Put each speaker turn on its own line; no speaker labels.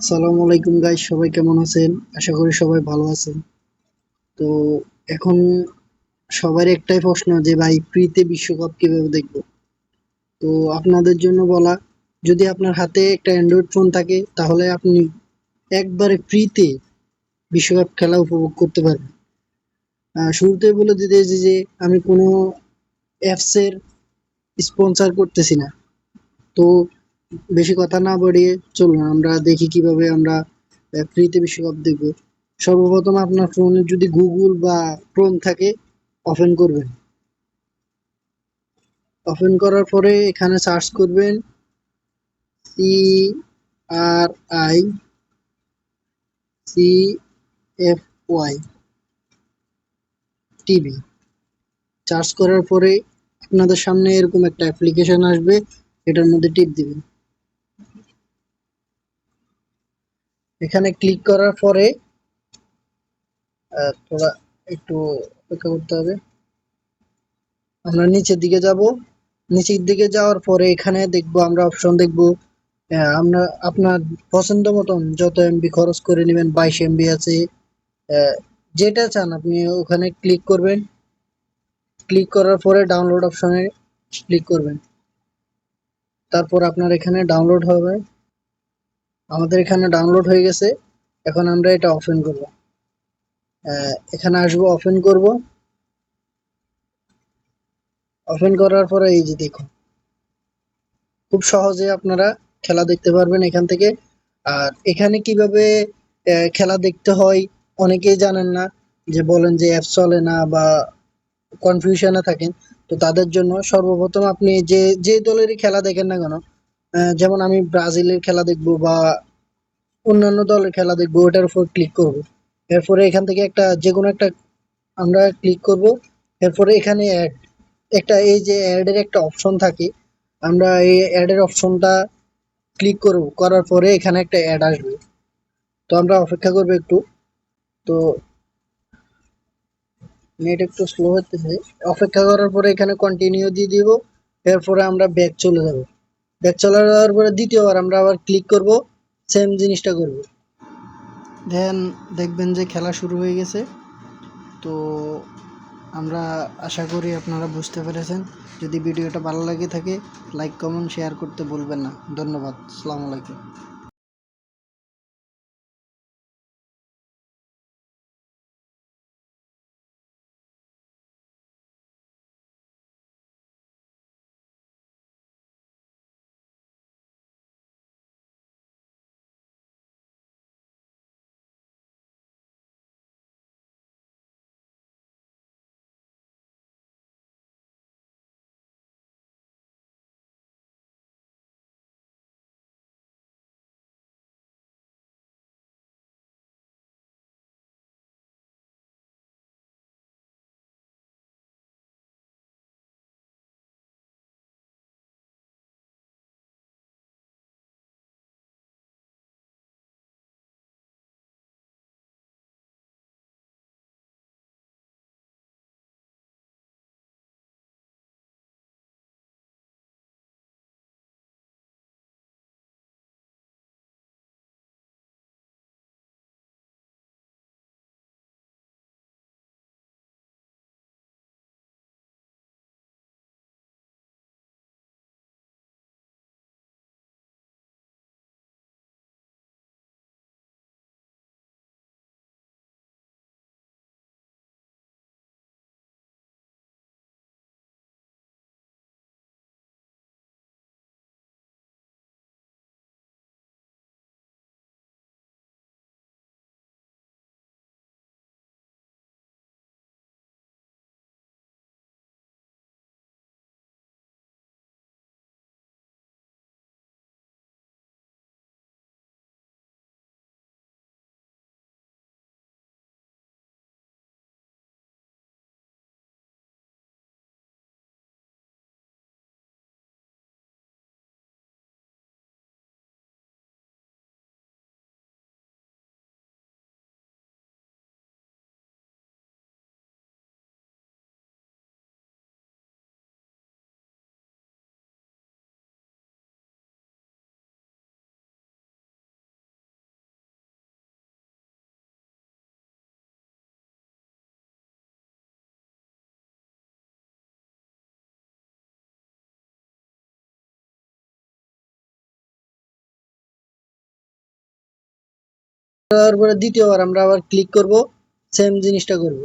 আসসালামু আলাইকুম গাইস, সবাই কেমন আছেন? আশা করি সবাই ভালো আছেন। তো এখন সবার একটাই প্রশ্ন যে ভাই ফ্রিতে বিশ্বকাপ কিভাবে দেখবো? তো আপনাদের জন্য বলা, যদি আপনার হাতে একটা অ্যান্ড্রয়েড ফোন থাকে তাহলে আপনি একবারে ফ্রিতে বিশ্বকাপ খেলা উপভোগ করতে পারবেন। শুরুতে বলে দিতে যে আমি কোনো অ্যাপস এর স্পন্সর করতেছি না। তো বেশি কথা না বাড়িয়ে চলুন আমরা দেখি কিভাবে আমরা ফ্রিতে বিশ্বকাপ দেখব। সর্বপ্রথম আপনার ফোনে যদি গুগল বা ক্রোম থাকে, ওপেন করবেন। ওপেন করার পরে এখানে সার্চ করবেন CRICFY টিভি। সার্চ করার পরে আপনাদের সামনে এরকম একটা অ্যাপ্লিকেশন আসবে, এটার মধ্যে টিপ দিবেন। এখানে ক্লিক করার পরে থোড়া একটু অপেক্ষা করতে হবে। আমরা নিচের দিকে যাব। নিচের দিকে যাওয়ার পরে এখানে দেখবো, আমরা অপশন দেখবো। আমরা আপনার পছন্দ মতন যত এমবি খরচ করে নেবেন, 22 এমবি আছে। আহ, যেটা চান আপনি ওখানে ক্লিক করবেন। ক্লিক করার পরে ডাউনলোড অপশনে ক্লিক করবেন। তারপর আপনার এখানে ডাউনলোড হবে। আমাদের এখানে ডাউনলোড হয়ে গেছে। এখন আমরা এটা ওপেন করব। এখানে আসবো, ওপেন করব। ওপেন করার পরে এই যে দেখুন, খুব সহজে আপনারা খেলা দেখতে পারবেন এখান থেকে। আর এখানে কিভাবে খেলা দেখতে হয় অনেকেই জানেন না, যে বলেন যে অ্যাপ চলে না বা কনফিউশনে থাকেন। তো তাদের জন্য সর্বপ্রথম আপনি যে যে দলেরই খেলা দেখেন না কেন, যেমন আমি ব্রাজিলের খেলা দেখবো বা অন্যান্য দলের খেলা দেখবো, ওটার উপর ক্লিক করব। এরপরে এখান থেকে একটা যে কোনো একটা আমরা ক্লিক করব। এরপরে এখানে অ্যাড, একটা এই যে অ্যাড এর একটা অপশন থাকে, আমরা এই অ্যাড এর অপশনটা ক্লিক করব। করার পরে এখানে একটা অ্যাড আসবে। তো আমরা অপেক্ষা করবো একটু। তো নেট একটু স্লো হতেছে। অপেক্ষা করার পরে এখানে কন্টিনিউ দিয়ে দিব। এরপরে আমরা ব্যাক চলে যাব। ব্যাক চলে যাওয়ার পরে দ্বিতীয়বার আমরা আবার ক্লিক করব, সেম জিনিসটা করব। দেন দেখবেন যে খেলা শুরু হয়ে গেছে। তো আমরা আশা করি আপনারা বুঝতে পেরেছেন। যদি ভিডিওটা ভালো লাগে থাকে, লাইক কমেন্ট শেয়ার করতে ভুলবেন না। ধন্যবাদ। আসসালামু আলাইকুম। তারপরে দ্বিতীয়বার আমরা আবার ক্লিক করব, সেম জিনিসটা করব।